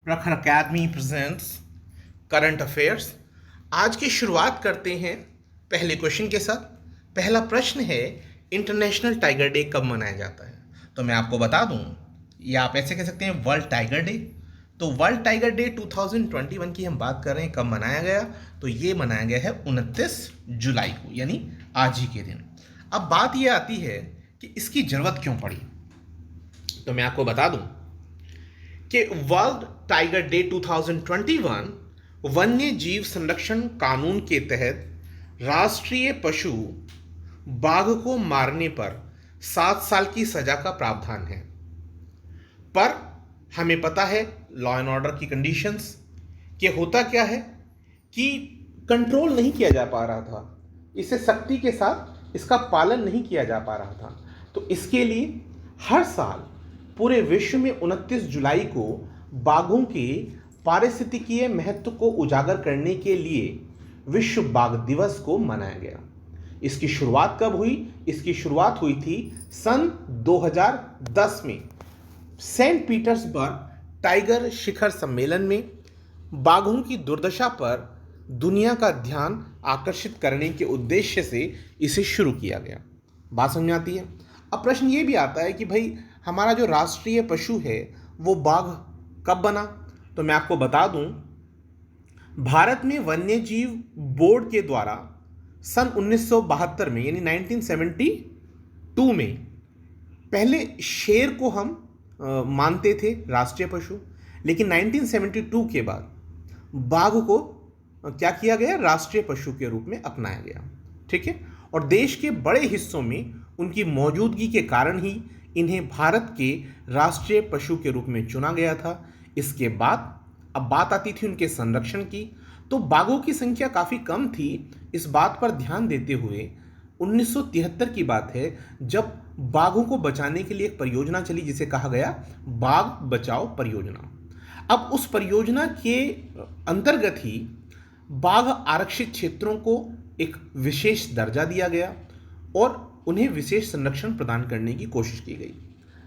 प्रखर academy presents current affairs. आज की शुरुआत करते हैं पहले क्वेश्चन के साथ। पहला प्रश्न है, इंटरनेशनल टाइगर डे कब मनाया जाता है? तो मैं आपको बता दूं, या आप ऐसे कह सकते हैं वर्ल्ड टाइगर डे। तो वर्ल्ड टाइगर डे 2021 की हम बात कर रहे हैं, कब मनाया गया? तो ये मनाया गया है 29 जुलाई को, यानी आज ही के दिन। अब बात ये आती है कि इसकी जरूरत क्यों पड़ी। तो मैं आपको बता दूं कि वर्ल्ड टाइगर डे 2021 वन्य जीव संरक्षण कानून के तहत राष्ट्रीय पशु बाघ को मारने पर 7 साल की सजा का प्रावधान है। पर हमें पता है लॉ एंड ऑर्डर की कंडीशंस कि होता क्या है कि कंट्रोल नहीं किया जा पा रहा था, इसे सख्ती के साथ इसका पालन नहीं किया जा पा रहा था। तो इसके लिए हर साल पूरे विश्व में 29 जुलाई को बाघों के पारिस्थितिकीय महत्व को उजागर करने के लिए विश्व बाघ दिवस को मनाया गया। इसकी शुरुआत कब हुई? इसकी शुरुआत हुई थी सन 2010 में सेंट पीटर्सबर्ग टाइगर शिखर सम्मेलन में। बाघों की दुर्दशा पर दुनिया का ध्यान आकर्षित करने के उद्देश्य से इसे शुरू किया गया। बात समझ में आती है? अब प्रश्न ये भी आता है कि भाई हमारा जो राष्ट्रीय पशु है वो बाघ कब बना? तो मैं आपको बता दूं, भारत में वन्य जीव बोर्ड के द्वारा सन 1972 में, यानी 1972 में पहले शेर को हम मानते थे राष्ट्रीय पशु, लेकिन 1972 के बाद बाघ को क्या किया गया? राष्ट्रीय पशु के रूप में अपनाया गया। ठीक है। और देश के बड़े हिस्सों में उनकी मौजूदगी के कारण ही इन्हें भारत के राष्ट्रीय पशु के रूप में चुना गया था। इसके बाद अब बात आती थी उनके संरक्षण की। तो बाघों की संख्या काफ़ी कम थी। इस बात पर ध्यान देते हुए 1973 की बात है जब बाघों को बचाने के लिए एक परियोजना चली जिसे कहा गया बाघ बचाओ परियोजना। अब उस परियोजना के अंतर्गत ही बाघ आरक्षित क्षेत्रों को एक विशेष दर्जा दिया गया और उन्हें विशेष संरक्षण प्रदान करने की कोशिश की गई।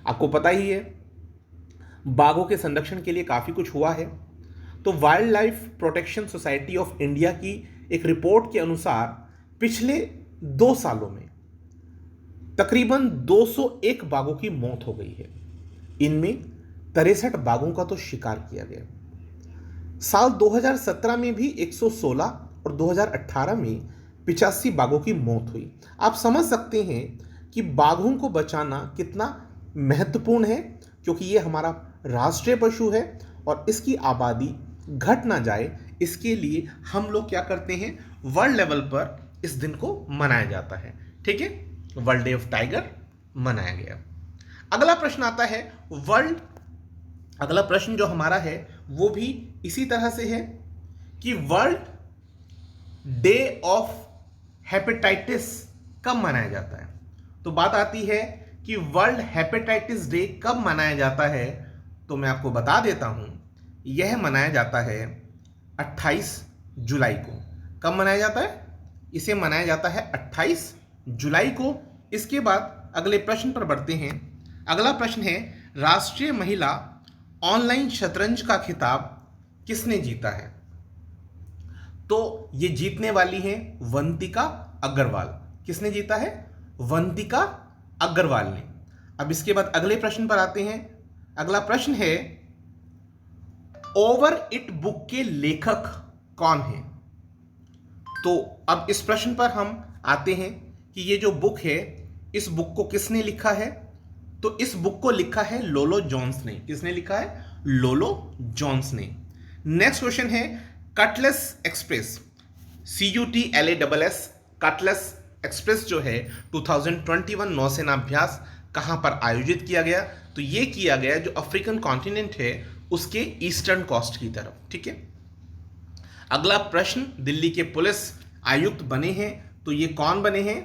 आपको पता ही है बाघों के संरक्षण के लिए काफ़ी कुछ हुआ है। तो wild life protection society of India की एक रिपोर्ट के अनुसार पिछले 2 सालों में तकरीबन 201 बाघों की मौत हो गई है। इनमें 63 बाघों का तो शिकार किया गया। साल 2017 में भी 116 और 2018 में 85 बाघों की मौत हुई। आप समझ सकते हैं कि बाघों को बचाना कितना महत्वपूर्ण है, क्योंकि ये हमारा राष्ट्रीय पशु है और इसकी आबादी घट ना जाए, इसके लिए हम लोग क्या करते हैं, वर्ल्ड लेवल पर इस दिन को मनाया जाता है। ठीक है, वर्ल्ड डे ऑफ टाइगर मनाया गया। अगला प्रश्न आता है अगला प्रश्न जो हमारा है वो भी इसी तरह से है कि वर्ल्ड डे ऑफ हेपेटाइटिस कब मनाया जाता है? तो बात आती है कि वर्ल्ड हेपेटाइटिस डे कब मनाया जाता है। तो मैं आपको बता देता हूं, यह मनाया जाता है 28 जुलाई को। कब मनाया जाता है? इसे मनाया जाता है 28 जुलाई को। इसके बाद अगले प्रश्न पर बढ़ते हैं। अगला प्रश्न है, राष्ट्रीय महिला ऑनलाइन शतरंज का खिताब किसने जीता है? तो ये जीतने वाली है वंतिका अग्रवाल। किसने जीता है? वंतिका अग्रवाल ने। अब इसके बाद अगले प्रश्न पर आते हैं। अगला प्रश्न है, ओवर इट बुक के लेखक कौन हैं? तो अब इस प्रश्न पर हम आते हैं कि ये जो बुक है, इस बुक को किसने लिखा है? तो इस बुक को लिखा है लोलो जोन्स ने। किसने लिखा है? लोलो जोन्स ने। नेक्स्ट क्वेश्चन है, Cutlass express, CUTLASS Cutlass express जो है 2021 नौसेना अभ्यास कहां पर आयोजित किया गया? तो ये किया गया जो अफ्रीकन कॉन्टिनेंट है उसके ईस्टर्न कोस्ट की तरफ। ठीक है। अगला प्रश्न, दिल्ली के पुलिस आयुक्त बने हैं, तो ये कौन बने हैं?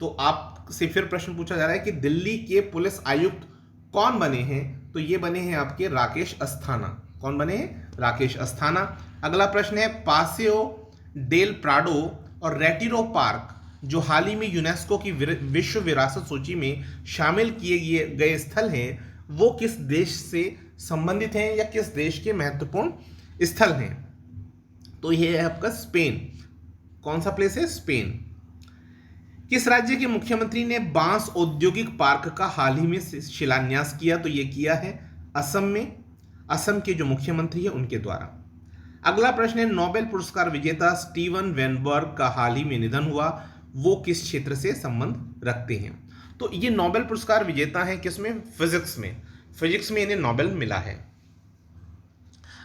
तो आपसे फिर प्रश्न पूछा जा रहा है कि दिल्ली के पुलिस आयुक्त कौन बने हैं? तो ये बने हैं आपके राकेश अस्थाना। कौन बने हैं? राकेश अस्थाना। अगला प्रश्न है, पासेओ डेल प्राडो और रेटिरो पार्क जो हाल ही में यूनेस्को की विश्व विरासत सूची में शामिल किए गए स्थल हैं, वो किस देश से संबंधित हैं या किस देश के महत्वपूर्ण स्थल हैं? तो ये है आपका स्पेन। कौन सा प्लेस है? स्पेन। किस राज्य के मुख्यमंत्री ने बांस औद्योगिक पार्क का हाल ही में शिलान्यास किया? तो ये किया है असम में। असम के जो मुख्यमंत्री है उनके द्वारा। अगला प्रश्न है, नोबेल पुरस्कार विजेता स्टीवन वेनबर्ग का हाल ही में निधन हुआ, वो किस क्षेत्र से संबंध रखते हैं? तो ये नोबेल पुरस्कार विजेता है किसमें? फिजिक्स में। फिजिक्स में इन्हें नोबेल मिला है।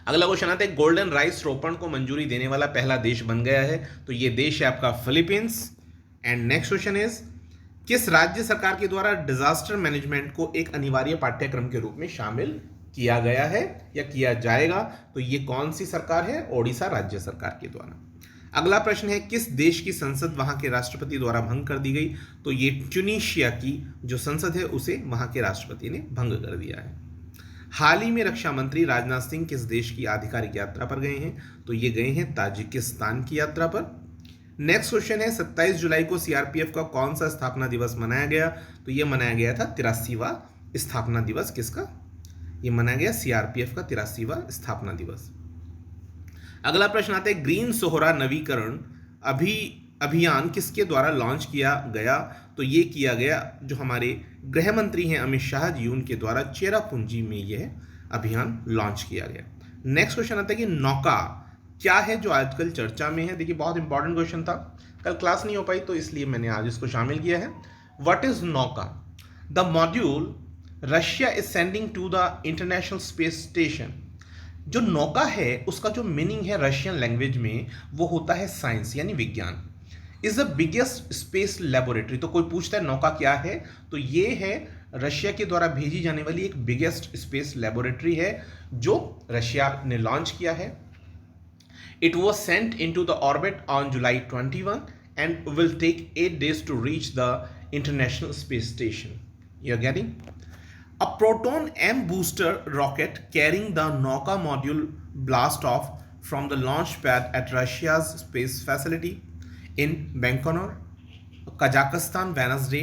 अगला क्वेश्चन आता है, गोल्डन राइस रोपण को मंजूरी देने वाला पहला देश बन गया है, तो ये देश है आपका Philippines. And next question is, किस राज्य सरकार के द्वारा डिजास्टर मैनेजमेंट को एक अनिवार्य पाठ्यक्रम के रूप में शामिल किया गया है या किया जाएगा? तो ये कौन सी सरकार है? ओडिशा राज्य सरकार के द्वारा। अगला प्रश्न है, किस देश की संसद वहां के राष्ट्रपति द्वारा भंग कर दी गई? तो ये ट्यूनीशिया की जो संसद है उसे वहां के राष्ट्रपति ने भंग कर दिया है। हाल ही में रक्षा मंत्री राजनाथ सिंह किस देश की आधिकारिक यात्रा पर गए हैं? तो ये गए हैं ताजिकिस्तान की यात्रा पर। नेक्स्ट क्वेश्चन है, 27 जुलाई को सीआरपीएफ का कौन सा स्थापना दिवस मनाया गया? तो ये मनाया गया था 83वां स्थापना दिवस। किसका? ये मनाया गया सीआरपीएफ का 83वां स्थापना दिवस। अगला प्रश्न आता है, ग्रीन सोहरा नवीकरण अभियान किसके द्वारा लॉन्च किया गया? तो ये किया गया जो हमारे गृह मंत्री हैं अमित शाह जी, उनके द्वारा चेरापूंजी में यह अभियान लॉन्च किया गया। नेक्स्ट क्वेश्चन आता है कि नौका क्या है जो आजकल चर्चा में है? देखिए बहुत इंपॉर्टेंट क्वेश्चन था, कल क्लास नहीं हो पाई तो इसलिए मैंने आज इसको शामिल किया है। What is Nauka? The module Russia is sending to the International Space Station. जो नौका है उसका जो मीनिंग है रशियन लैंग्वेज में वो होता है साइंस यानी विज्ञान। Is the biggest space laboratory. तो कोई पूछता है नौका क्या है, तो ये है रशिया के द्वारा भेजी जाने वाली एक बिगेस्ट स्पेस लेबोरेटरी है जो रशिया ने लॉन्च किया है। It was sent in to the orbit on July 21 and will take 8 days to reach the International Space Station. You are getting? A Proton M booster rocket carrying the Nauka module blast off from the launch pad at Russia's space facility in Baikonur, Kazakhstan, Wednesday,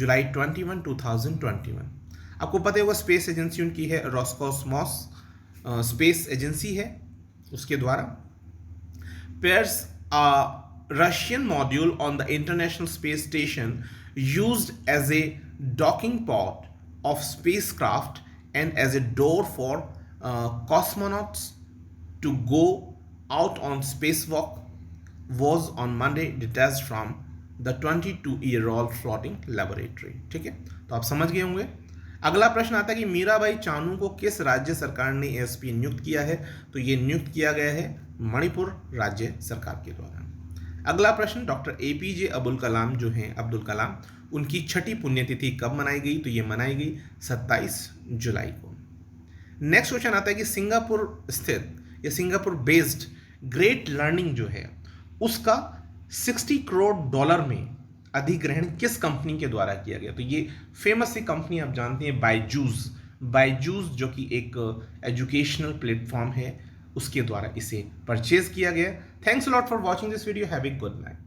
July 21, 2021। आपको पता होगा space agency उनकी है Roscosmos space agency है, उसके द्वारा pairs a Russian module on the International Space Station used as a docking port of spacecraft and as a door for cosmonauts to go out on spacewalk was on Monday detached from the 22-year-old floating laboratory। ठीक है, तो आप समझ गए होंगे। अगला प्रश्न आता है कि मीराबाई चानू को किस राज्य सरकार ने एएसपी नियुक्त किया है? तो ये नियुक्त किया गया है मणिपुर राज्य सरकार के द्वारा। अगला प्रश्न, डॉक्टर एपीजे अब्दुल कलाम जो हैं अब्दुल कलाम, उनकी छठी पुण्यतिथि कब मनाई गई? तो ये मनाई गई 27 जुलाई को। नेक्स्ट क्वेश्चन आता है कि सिंगापुर स्थित या सिंगापुर बेस्ड ग्रेट लर्निंग जो है उसका $60 करोड़ में अधिग्रहण किस कंपनी के द्वारा किया गया? तो ये फेमस सी कंपनी आप जानते हैं बायजूस जो कि एक एजुकेशनल प्लेटफॉर्म है, उसके द्वारा इसे परचेज किया गया। Thanks a lot for watching this video. Have a good night.